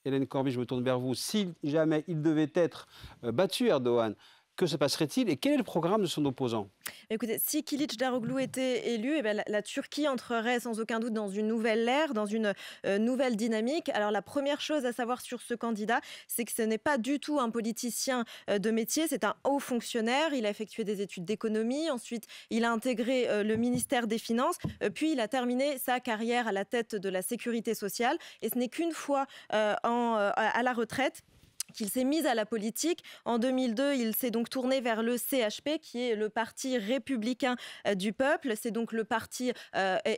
Hélène Corby, je me tourne vers vous. Si jamais il devait être battu, Erdogan, que se passerait-il et quel est le programme de son opposant? Écoutez, si Kılıçdaroğlu était élu, eh ben, la Turquie entrerait sans aucun doute dans une nouvelle ère, dans une nouvelle dynamique. Alors la première chose à savoir sur ce candidat, c'est que ce n'est pas du tout un politicien de métier, c'est un haut fonctionnaire. Il a effectué des études d'économie, ensuite il a intégré le ministère des Finances, puis il a terminé sa carrière à la tête de la sécurité sociale. Et ce n'est qu'une fois à la retraite qu'il s'est mis à la politique. En 2002, il s'est donc tourné vers le CHP, qui est le parti républicain du peuple. C'est donc le parti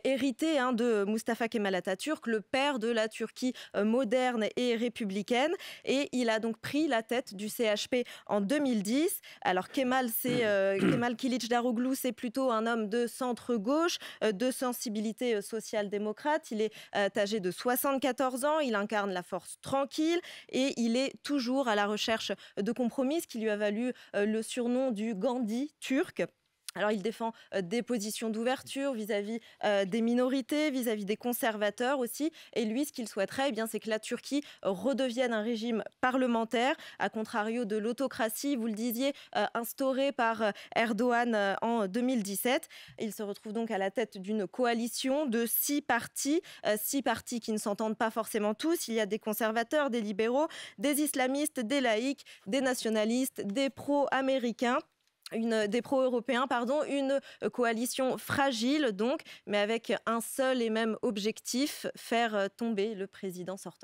hérité de Mustafa Kemal Atatürk, le père de la Turquie moderne et républicaine. Et il a donc pris la tête du CHP en 2010. Alors Kemal Kılıçdaroğlu, c'est plutôt un homme de centre-gauche, de sensibilité social-démocrate. Il est âgé de 74 ans, il incarne la force tranquille et il est toujours à la recherche de compromis, ce qui lui a valu le surnom du Gandhi turc. Alors, il défend des positions d'ouverture vis-à-vis des minorités, vis-à-vis des conservateurs aussi. Et lui, ce qu'il souhaiterait, eh bien, c'est que la Turquie redevienne un régime parlementaire, à contrario de l'autocratie, vous le disiez, instaurée par Erdogan en 2017. Il se retrouve donc à la tête d'une coalition de six partis qui ne s'entendent pas forcément tous. Il y a des conservateurs, des libéraux, des islamistes, des laïcs, des nationalistes, des pro-américains. Des pro-européens, pardon, une coalition fragile donc, mais avec un seul et même objectif, faire tomber le président sortant.